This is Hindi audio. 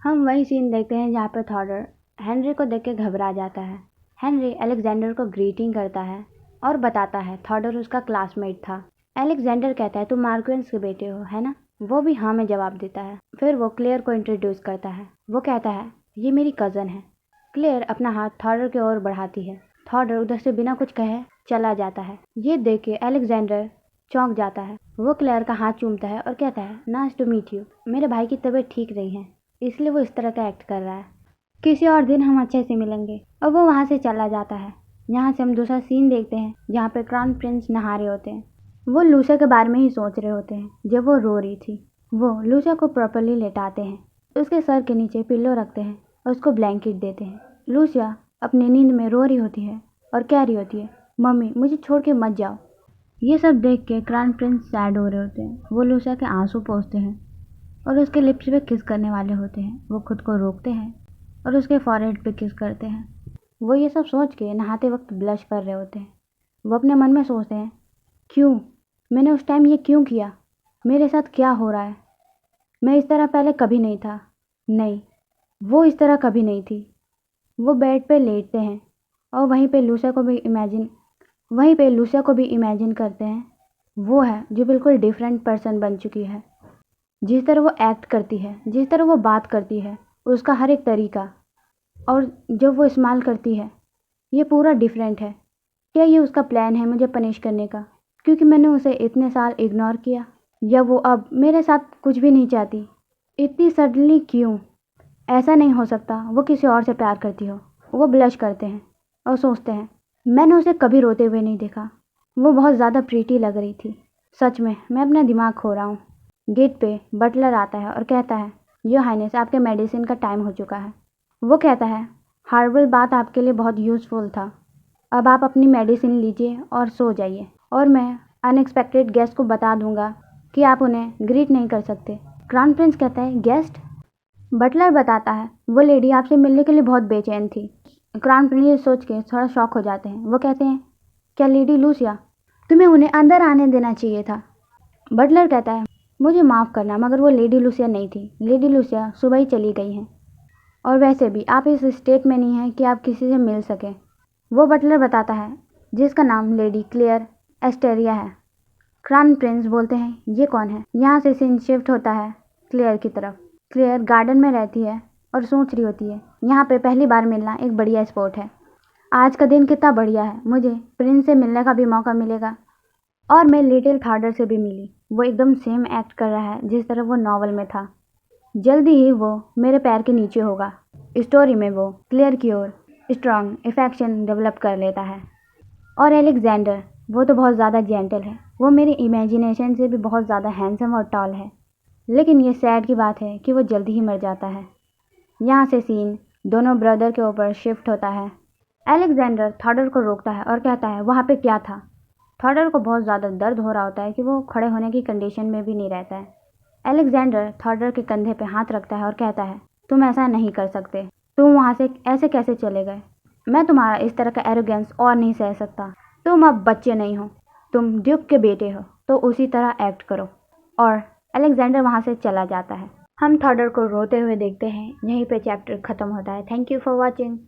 हम वही सीन देखते हैं जहाँ पे थॉडर हेनरी को देख के घबरा जाता है। हेनरी अलेक्जेंडर को ग्रीटिंग करता है और बताता है थॉडर उसका क्लासमेट था। अलेक्जेंडर कहता है तुम मार्क्वेंस के बेटे हो, है ना? वो भी हाँ में जवाब देता है। फिर वो क्लेयर को इंट्रोड्यूस करता है। वो कहता है ये मेरी कज़न है। क्लेयर अपना हाथ थॉडर की ओर बढ़ाती है। थॉडर उधर से बिना कुछ कहे चला जाता है। ये देख के अलेक्जेंडर चौंक जाता है। वो क्लेयर का हाथ चूमता है और कहता है नाइस टू मीट यू। मेरे भाई की तबीयत ठीक नहीं है, इसलिए वो इस तरह का एक्ट कर रहा है। किसी और दिन हम अच्छे से मिलेंगे। और वो वहाँ से चला जाता है। यहाँ से हम दूसरा सीन देखते हैं जहाँ पे क्राउन प्रिंस नहा रहे होते हैं। वो लूसिया के बारे में ही सोच रहे होते हैं जब वो रो रही थी। वो लूसिया को प्रॉपरली लेटाते हैं, उसके सर के नीचे पिल्लो रखते हैं और उसको ब्लैंकेट देते हैं। लूसिया अपनी नींद में रो रही होती है और कह रही होती है मम्मी मुझे छोड़ के मत जाओ। ये सब देख के क्राउन प्रिंस सैड हो रहे होते हैं। वो लूसिया के आंसू पोंछते हैं और उसके लिप्स पे किस करने वाले होते हैं। वो खुद को रोकते हैं और उसके फॉरहेड पे किस करते हैं। वो ये सब सोच के नहाते वक्त ब्लश कर रहे होते हैं। वो अपने मन में सोचते हैं क्यों मैंने उस टाइम ये क्यों किया, मेरे साथ क्या हो रहा है। मैं इस तरह पहले कभी नहीं था। नहीं, वो इस तरह कभी नहीं थी। वो बेड पे लेटते हैं और वहीं पे लूसिया को भी इमेजिन करते हैं। वो है जो बिल्कुल डिफरेंट पर्सन बन चुकी है। जिस तरह वो एक्ट करती है, जिस तरह वो बात करती है, उसका हर एक तरीका, और जब वो स्माइल करती है, ये पूरा डिफरेंट है। क्या ये उसका प्लान है मुझे पनिश करने का, क्योंकि मैंने उसे इतने साल इग्नोर किया? या वो अब मेरे साथ कुछ भी नहीं चाहती? इतनी सडनली क्यों? ऐसा नहीं हो सकता वो किसी और से प्यार करती हो। वो ब्लश करते हैं और सोचते हैं मैंने उसे कभी रोते हुए नहीं देखा। वो बहुत ज़्यादा प्रीटी लग रही थी। सच में मैं अपना दिमाग खो रहा हूँ। गेट पे बटलर आता है और कहता है योर हाइनेस आपके मेडिसिन का टाइम हो चुका है। वो कहता है हर्बल बात आपके लिए बहुत यूज़फुल था, अब आप अपनी मेडिसिन लीजिए और सो जाइए, और मैं अनएक्सपेक्टेड गेस्ट को बता दूंगा कि आप उन्हें ग्रीट नहीं कर सकते। क्राउन प्रिंस कहता है गेस्ट? बटलर बताता है वो लेडी आपसे मिलने के लिए बहुत बेचैन थी। क्राउन प्रिंस ये सोच के थोड़ा शॉक हो जाते हैं। वो कहते हैं क्या लेडी लूसिया? तुम्हें उन्हें अंदर आने देना चाहिए था। बटलर कहता है मुझे माफ़ करना मगर वो लेडी लूसिया नहीं थी। लेडी लूसिया सुबह ही चली गई हैं, और वैसे भी आप इस स्टेट में नहीं हैं कि आप किसी से मिल सकें। वो बटलर बताता है जिसका नाम लेडी क्लेयर एस्टेरिया है। क्राउन प्रिंस बोलते हैं ये कौन है? यहाँ से सीन शिफ्ट होता है क्लेयर की तरफ। क्लेयर गार्डन में रहती है और सोच रही होती है यहाँ पे पहली बार मिलना एक बढ़िया स्पॉट है। आज का दिन कितना बढ़िया है, मुझे प्रिंस से मिलने का भी मौका मिलेगा। और मैं लिटिल थॉडर से भी मिली। वो एकदम सेम एक्ट कर रहा है जिस तरह वो नॉवल में था। जल्दी ही वो मेरे पैर के नीचे होगा। स्टोरी में वो क्लेयर की ओर स्ट्रांग अफेक्शन डेवलप कर लेता है। और एलेक्जेंडर वो तो बहुत ज़्यादा जेंटल है। वो मेरे इमेजिनेशन से भी बहुत ज़्यादा हैंडसम और टॉल है। लेकिन ये सैड की बात है कि वो जल्दी ही मर जाता है। यहाँ से सीन दोनों ब्रदर के ऊपर शिफ्ट होता है। एलेक्जेंडर थॉडर को रोकता है और कहता है वहाँ पे क्या था। थॉडर को बहुत ज़्यादा दर्द हो रहा होता है कि वो खड़े होने की कंडीशन में भी नहीं रहता है। एलेक्जेंडर थॉडर के कंधे पे हाथ रखता है और कहता है तुम ऐसा नहीं कर सकते। तुम वहाँ से ऐसे कैसे चले गए? मैं तुम्हारा इस तरह का एरोगेंस और नहीं सह सकता। तुम अब बच्चे नहीं हो, तुम ड्यूक के बेटे हो, तो उसी तरह एक्ट करो। और अलेक्जेंडर वहाँ से चला जाता है। हम थॉडर को रोते हुए देखते हैं। यहीं पे चैप्टर ख़त्म होता है। Thank you for watching.